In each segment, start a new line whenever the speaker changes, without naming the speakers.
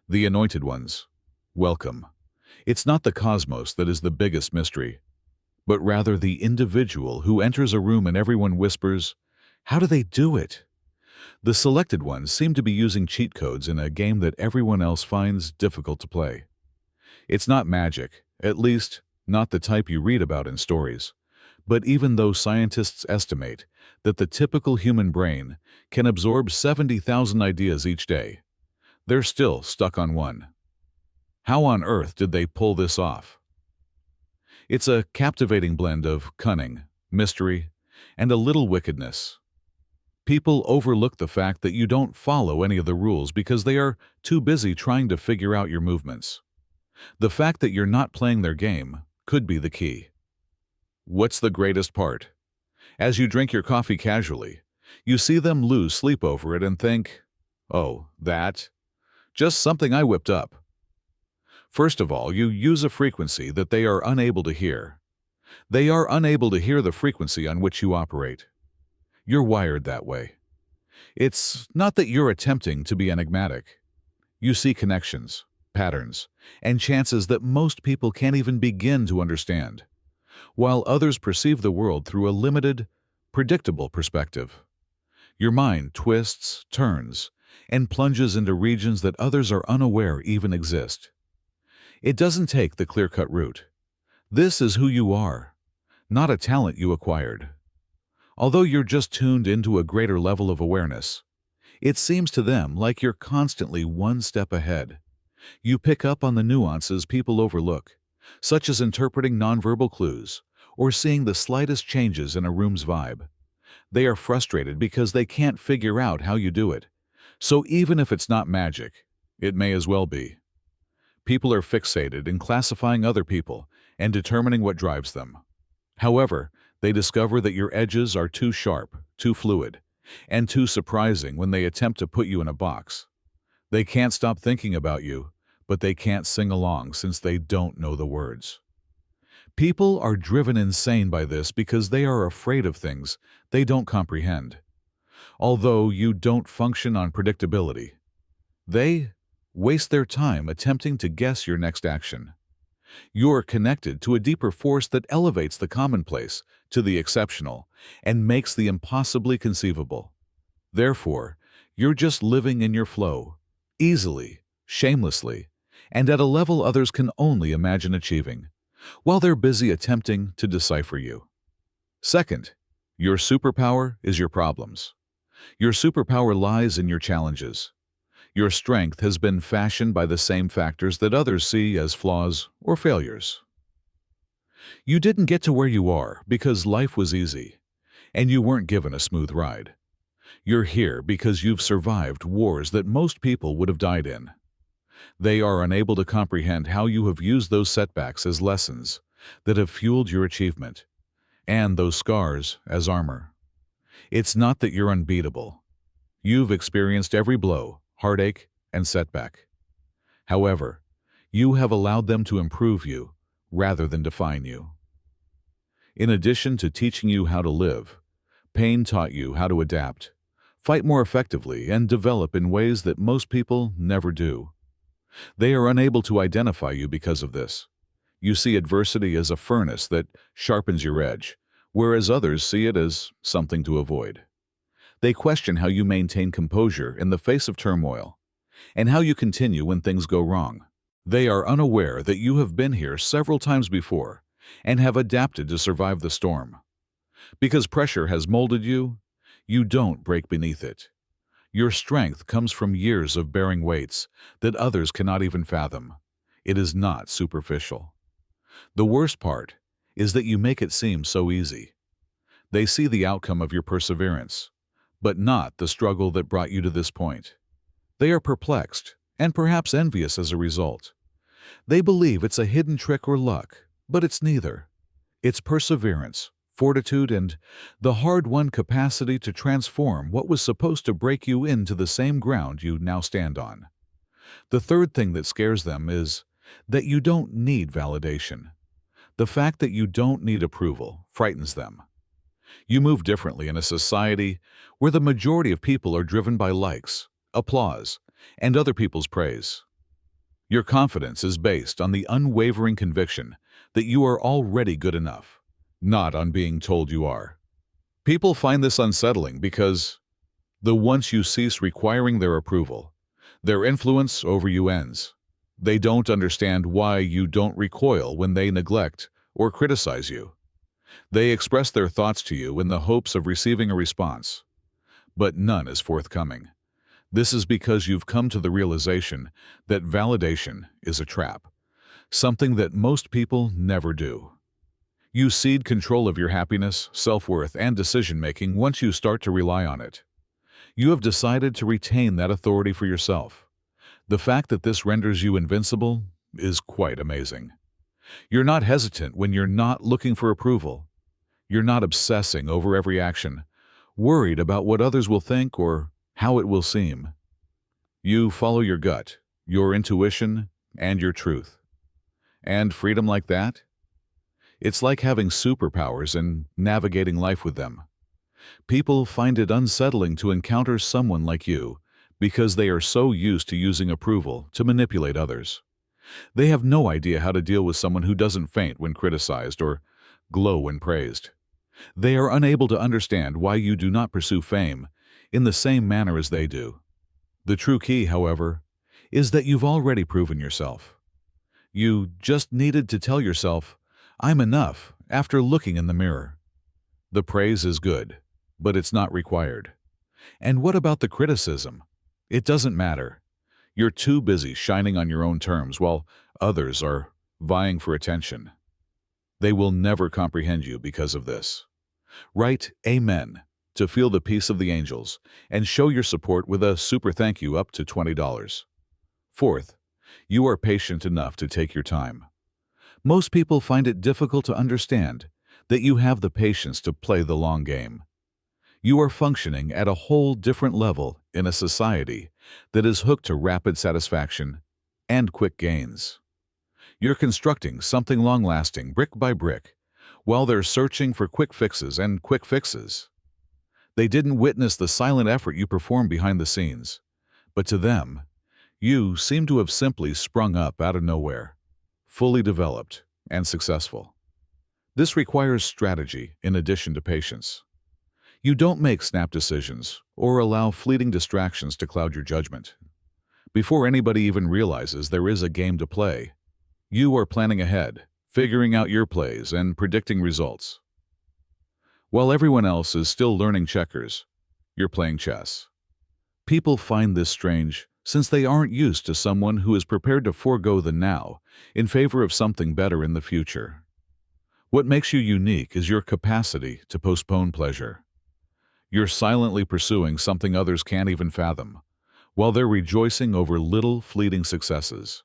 The anointed ones. Welcome. It's not the cosmos that is the biggest mystery, but rather the individual who enters a room and everyone whispers, "How do they do it?" The selected ones seem to be using cheat codes in a game that everyone else finds difficult to play. It's not magic, at least not the type you read about in stories. But even though scientists estimate that the typical human brain can absorb 70,000 ideas each day, they're still stuck on one. How on earth did they pull this off? It's a captivating blend of cunning, mystery, and a little wickedness. People overlook the fact that you don't follow any of the rules because they are too busy trying to figure out your movements. The fact that you're not playing their game could be the key. What's the greatest part? As you drink your coffee casually, you see them lose sleep over it and think, "Oh, that? Just something I whipped up." First of all, you use a frequency that they are unable to hear. They are unable to hear the frequency on which you operate. You're wired that way. It's not that you're attempting to be enigmatic. You see connections, patterns, and chances that most people can't even begin to understand, while others perceive the world through a limited, predictable perspective. Your mind twists, turns, and plunges into regions that others are unaware even exist. It doesn't take the clear-cut route. This is who you are, not a talent you acquired. Although you're just tuned into a greater level of awareness, it seems to them like you're constantly one step ahead. You pick up on the nuances people overlook, such as interpreting nonverbal clues or seeing the slightest changes in a room's vibe. They are frustrated because they can't figure out how you do it. So even if it's not magic, it may as well be. People are fixated in classifying other people and determining what drives them. However, they discover that your edges are too sharp, too fluid, and too surprising when they attempt to put you in a box. They can't stop thinking about you, but they can't sing along since they don't know the words. People are driven insane by this because they are afraid of things they don't comprehend. Although you don't function on predictability, they waste their time attempting to guess your next action. You're connected to a deeper force that elevates the commonplace to the exceptional and makes the impossibly conceivable. Therefore, you're just living in your flow, easily, shamelessly, and at a level others can only imagine achieving, while they're busy attempting to decipher you. Second, your superpower is your problems. Your superpower lies in your challenges. Your strength has been fashioned by the same factors that others see as flaws or failures. You didn't get to where you are because life was easy, and you weren't given a smooth ride. You're here because you've survived wars that most people would have died in. They are unable to comprehend how you have used those setbacks as lessons that have fueled your achievement, and those scars as armor. It's not that you're unbeatable. You've experienced every blow, heartache, and setback. However, you have allowed them to improve you rather than define you. In addition to teaching you how to live, pain taught you how to adapt, fight more effectively, and develop in ways that most people never do. They are unable to identify you because of this. You see adversity as a furnace that sharpens your edge, whereas others see it as something to avoid. They question how you maintain composure in the face of turmoil, and how you continue when things go wrong. They are unaware that you have been here several times before and have adapted to survive the storm. Because pressure has molded you, you don't break beneath it. Your strength comes from years of bearing weights that others cannot even fathom. It is not superficial. The worst part is that you make it seem so easy. They see the outcome of your perseverance, but not the struggle that brought you to this point. They are perplexed and perhaps envious as a result. They believe it's a hidden trick or luck, but it's neither. It's perseverance, fortitude, and the hard-won capacity to transform what was supposed to break you into the same ground you now stand on. The third thing that scares them is that you don't need validation. The fact that you don't need approval frightens them. You move differently in a society where the majority of people are driven by likes, applause, and other people's praise. Your confidence is based on the unwavering conviction that you are already good enough, not on being told you are. People find this unsettling because once you cease requiring their approval, their influence over you ends. They don't understand why you don't recoil when they neglect or criticize you. They express their thoughts to you in the hopes of receiving a response, but none is forthcoming. This is because you've come to the realization that validation is a trap, something that most people never do. You cede control of your happiness, self-worth, and decision-making once you start to rely on it. You have decided to retain that authority for yourself. The fact that this renders you invincible is quite amazing. You're not hesitant when you're not looking for approval. You're not obsessing over every action, worried about what others will think or how it will seem. You follow your gut, your intuition, and your truth. And freedom like that? It's like having superpowers and navigating life with them. People find it unsettling to encounter someone like you because they are so used to using approval to manipulate others. They have no idea how to deal with someone who doesn't faint when criticized or glow when praised. They are unable to understand why you do not pursue fame in the same manner as they do. The true key, however, is that you've already proven yourself. You just needed to tell yourself, "I'm enough," after looking in the mirror. The praise is good, but it's not required. And what about the criticism? It doesn't matter. You're too busy shining on your own terms while others are vying for attention. They will never comprehend you because of this. Write Amen to feel the peace of the angels and show your support with a super thank you up to $20. Fourth, you are patient enough to take your time. Most people find it difficult to understand that you have the patience to play the long game. You are functioning at a whole different level in a society that is hooked to rapid satisfaction and quick gains. You're constructing something long-lasting brick by brick, while they're searching for quick fixes and quick fixes. They didn't witness the silent effort you performed behind the scenes, but to them, you seem to have simply sprung up out of nowhere, fully developed and successful. This requires strategy in addition to patience. You don't make snap decisions or allow fleeting distractions to cloud your judgment. Before anybody even realizes there is a game to play, you are planning ahead, figuring out your plays and predicting results. While everyone else is still learning checkers, you're playing chess. People find this strange since they aren't used to someone who is prepared to forego the now in favor of something better in the future. What makes you unique is your capacity to postpone pleasure. You're silently pursuing something others can't even fathom, while they're rejoicing over little fleeting successes.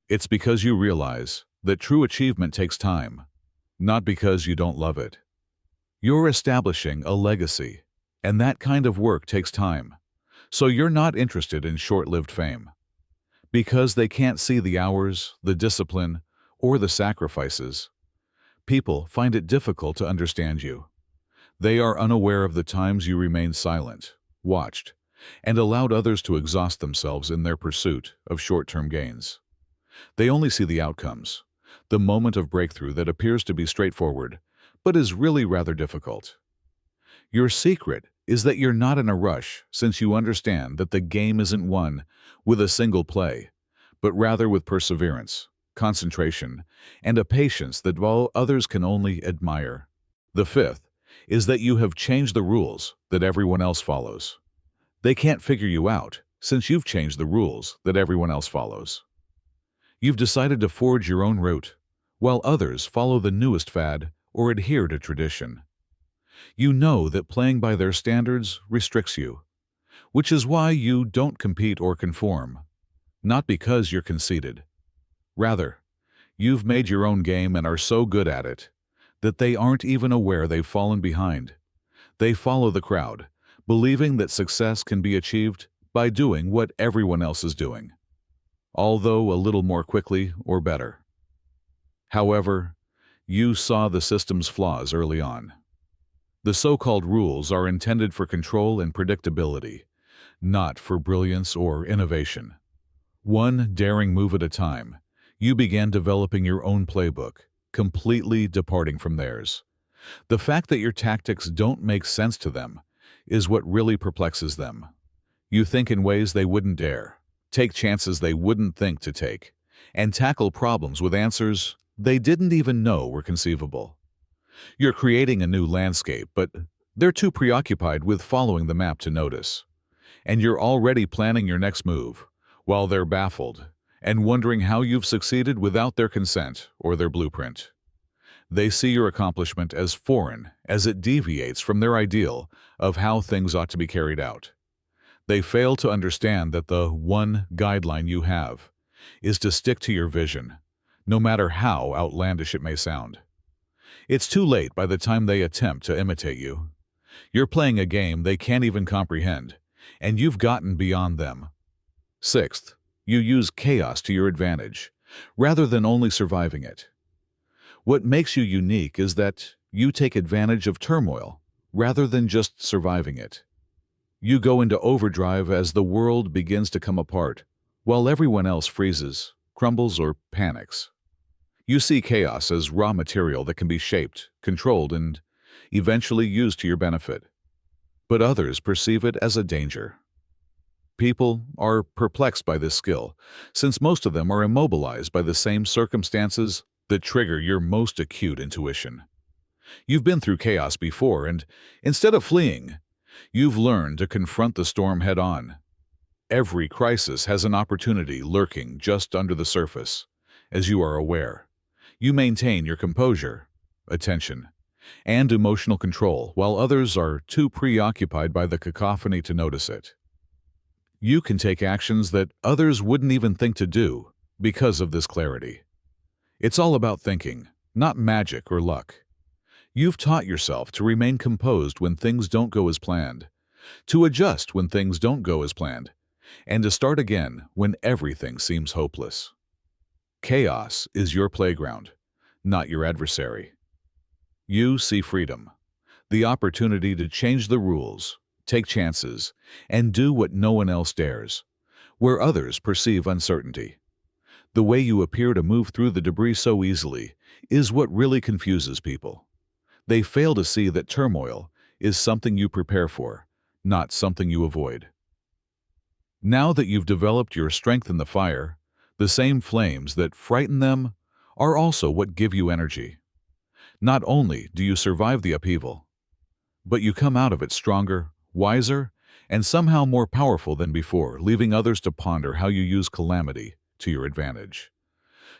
It's because you realize that true achievement takes time, not because you don't love it. You're establishing a legacy, and that kind of work takes time, so you're not interested in short-lived fame. Because they can't see the hours, the discipline, or the sacrifices, people find it difficult to understand you. They are unaware of the times you remained silent, watched, and allowed others to exhaust themselves in their pursuit of short-term gains. They only see the outcomes, the moment of breakthrough that appears to be straightforward, but is really rather difficult. Your secret is that you're not in a rush, since you understand that the game isn't won with a single play, but rather with perseverance, concentration, and a patience that while others can only admire. The fifth is that you have changed the rules that everyone else follows. They can't figure you out, since you've changed the rules that everyone else follows. You've decided to forge your own route, while others follow the newest fad or adhere to tradition. You know that playing by their standards restricts you, which is why you don't compete or conform, not because you're conceited. Rather, you've made your own game and are so good at it that they aren't even aware they've fallen behind. They follow the crowd, believing that success can be achieved by doing what everyone else is doing, although a little more quickly or better. However, you saw the system's flaws early on. The so-called rules are intended for control and predictability, not for brilliance or innovation. One daring move at a time, you began developing your own playbook, completely departing from theirs. The fact that your tactics don't make sense to them is what really perplexes them. You think in ways they wouldn't dare, take chances they wouldn't think to take, and tackle problems with answers they didn't even know were conceivable. You're creating a new landscape, but they're too preoccupied with following the map to notice. And you're already planning your next move, while they're baffled and wondering how you've succeeded without their consent or their blueprint. They see your accomplishment as foreign as it deviates from their ideal of how things ought to be carried out. They fail to understand that the one guideline you have is to stick to your vision, no matter how outlandish it may sound. It's too late by the time they attempt to imitate you. You're playing a game they can't even comprehend, and you've gotten beyond them. Sixth, you use chaos to your advantage, rather than only surviving it. What makes you unique is that you take advantage of turmoil, rather than just surviving it. You go into overdrive as the world begins to come apart, while everyone else freezes, crumbles, or panics. You see chaos as raw material that can be shaped, controlled, and eventually used to your benefit. But others perceive it as a danger. People are perplexed by this skill, since most of them are immobilized by the same circumstances that trigger your most acute intuition. You've been through chaos before, and instead of fleeing, you've learned to confront the storm head-on. Every crisis has an opportunity lurking just under the surface, as you are aware. You maintain your composure, attention, and emotional control, while others are too preoccupied by the cacophony to notice it. You can take actions that others wouldn't even think to do because of this clarity. It's all about thinking, not magic or luck. You've taught yourself to remain composed when things don't go as planned, to adjust when things don't go as planned, and to start again when everything seems hopeless. Chaos is your playground, not your adversary. You see freedom, the opportunity to change the rules, take chances, and do what no one else dares, where others perceive uncertainty. The way you appear to move through the debris so easily is what really confuses people. They fail to see that turmoil is something you prepare for, not something you avoid. Now that you've developed your strength in the fire, the same flames that frighten them are also what give you energy. Not only do you survive the upheaval, but you come out of it stronger, wiser, and somehow more powerful than before, leaving others to ponder how you use calamity to your advantage.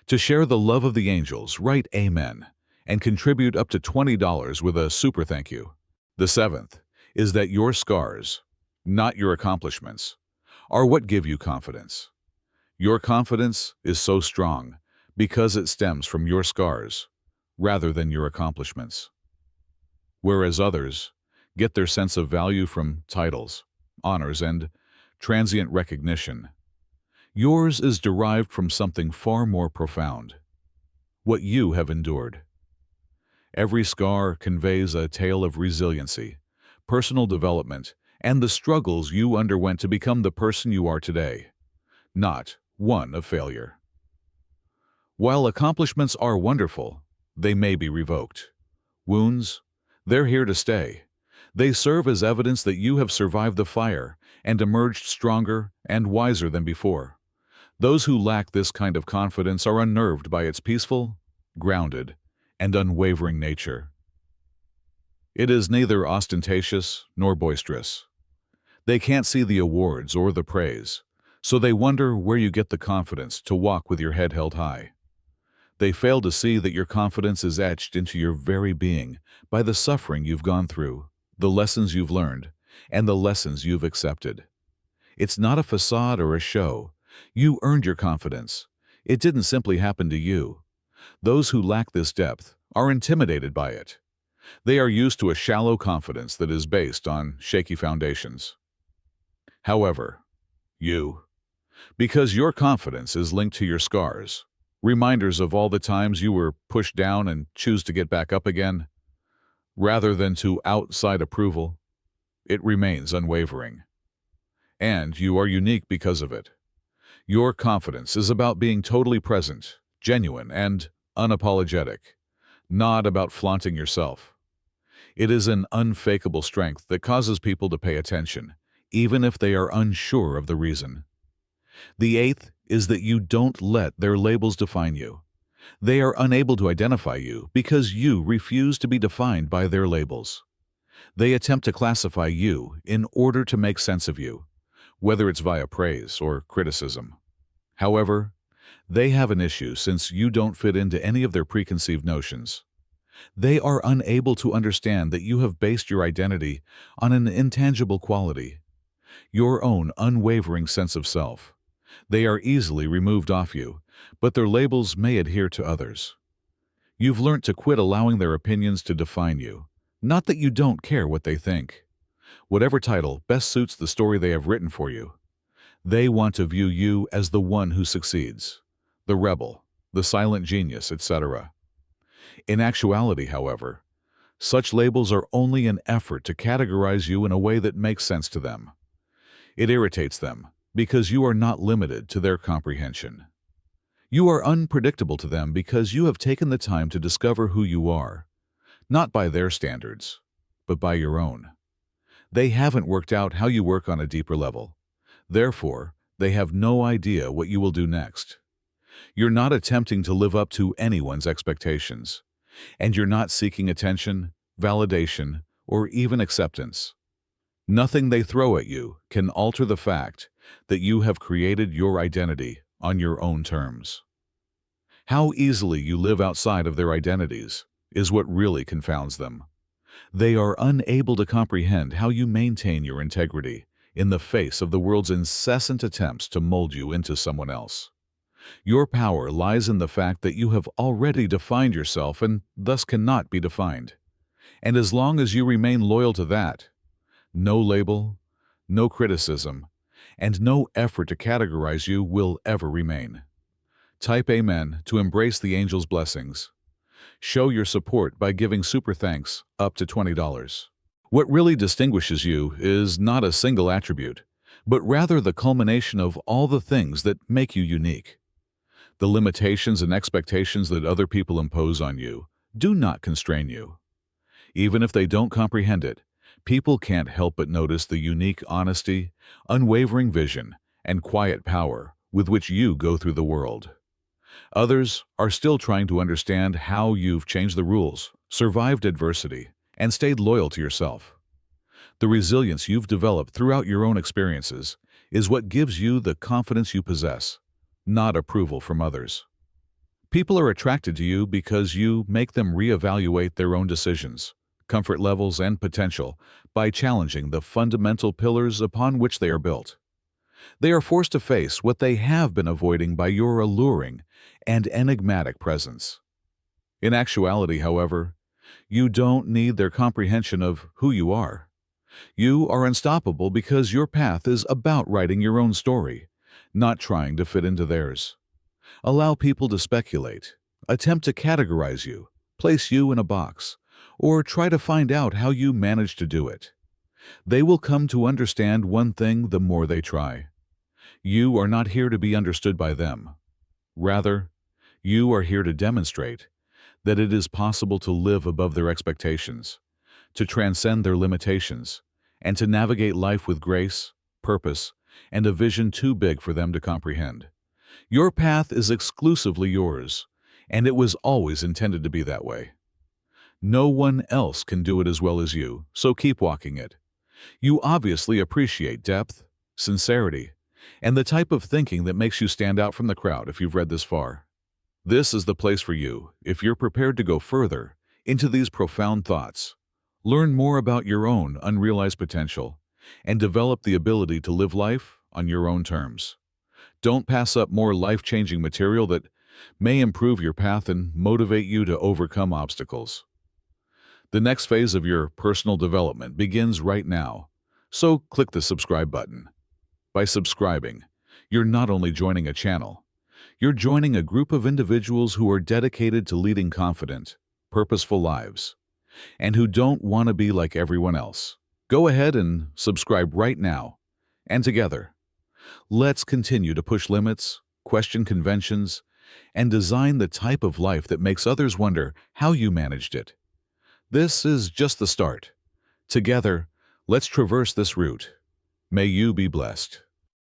To share the love of the angels, write Amen and contribute up to $20 with a super thank you. The seventh is that your scars, not your accomplishments, are what give you confidence. Your confidence is so strong because it stems from your scars rather than your accomplishments. Whereas others get their sense of value from titles, honors, and transient recognition, yours is derived from something far more profound, what you have endured. Every scar conveys a tale of resiliency, personal development, and the struggles you underwent to become the person you are today, not one of failure. While accomplishments are wonderful, they may be revoked. Wounds, they're here to stay. They serve as evidence that you have survived the fire and emerged stronger and wiser than before. Those who lack this kind of confidence are unnerved by its peaceful, grounded, and unwavering nature. It is neither ostentatious nor boisterous. They can't see the awards or the praise, so they wonder where you get the confidence to walk with your head held high. They fail to see that your confidence is etched into your very being by the suffering you've gone through, the lessons you've learned, and the lessons you've accepted. It's not a facade or a show. You earned your confidence. It didn't simply happen to you. Those who lack this depth are intimidated by it. They are used to a shallow confidence that is based on shaky foundations. However, because your confidence is linked to your scars, reminders of all the times you were pushed down and choose to get back up again, rather than to outside approval, it remains unwavering. And you are unique because of it. Your confidence is about being totally present, genuine, and unapologetic, not about flaunting yourself. It is an unfakeable strength that causes people to pay attention, even if they are unsure of the reason. The eighth is that you don't let their labels define you. They are unable to identify you because you refuse to be defined by their labels. They attempt to classify you in order to make sense of you, whether it's via praise or criticism. However, they have an issue since you don't fit into any of their preconceived notions. They are unable to understand that you have based your identity on an intangible quality, your own unwavering sense of self. They are easily removed off you, but their labels may adhere to others. You've learned to quit allowing their opinions to define you, not that you don't care what they think. Whatever title best suits the story they have written for you. They want to view you as the one who succeeds, the rebel, the silent genius, etc. In actuality, however, such labels are only an effort to categorize you in a way that makes sense to them. It irritates them because you are not limited to their comprehension. You are unpredictable to them because you have taken the time to discover who you are, not by their standards, but by your own. They haven't worked out how you work on a deeper level. Therefore, they have no idea what you will do next. You're not attempting to live up to anyone's expectations, and you're not seeking attention, validation, or even acceptance. Nothing they throw at you can alter the fact that you have created your identity on your own terms. How easily you live outside of their identities is what really confounds them. They are unable to comprehend how you maintain your integrity in the face of the world's incessant attempts to mold you into someone else. Your power lies in the fact that you have already defined yourself and thus cannot be defined. And as long as you remain loyal to that, no label, no criticism, and no effort to categorize you will ever remain. Type Amen to embrace the angel's blessings. Show your support by giving super thanks up to $20. What really distinguishes you is not a single attribute, but rather the culmination of all the things that make you unique. The limitations and expectations that other people impose on you do not constrain you. Even if they don't comprehend it, people can't help but notice the unique honesty, unwavering vision, and quiet power with which you go through the world. Others are still trying to understand how you've changed the rules, survived adversity, and stayed loyal to yourself. The resilience you've developed throughout your own experiences is what gives you the confidence you possess, not approval from others. People are attracted to you because you make them reevaluate their own decisions, comfort levels, and potential by challenging the fundamental pillars upon which they are built. They are forced to face what they have been avoiding by your alluring and enigmatic presence. In actuality, however, you don't need their comprehension of who you are. You are unstoppable because your path is about writing your own story, not trying to fit into theirs. Allow people to speculate, attempt to categorize you, place you in a box, or try to find out how you manage to do it. They will come to understand one thing the more they try. You are not here to be understood by them. Rather, you are here to demonstrate that it is possible to live above their expectations, to transcend their limitations, and to navigate life with grace, purpose, and a vision too big for them to comprehend. Your path is exclusively yours, and it was always intended to be that way. No one else can do it as well as you, so keep walking it. You obviously appreciate depth, sincerity, and the type of thinking that makes you stand out from the crowd if you've read this far. This is the place for you if you're prepared to go further into these profound thoughts, learn more about your own unrealized potential, and develop the ability to live life on your own terms. Don't pass up more life-changing material that may improve your path and motivate you to overcome obstacles. The next phase of your personal development begins right now, so click the subscribe button. By subscribing, you're not only joining a channel, you're joining a group of individuals who are dedicated to leading confident, purposeful lives, and who don't want to be like everyone else. Go ahead and subscribe right now, and together, Let's continue to push limits, question conventions, and design the type of life that makes others wonder how you managed it. This is just the start. Together, let's traverse this route. May you be blessed.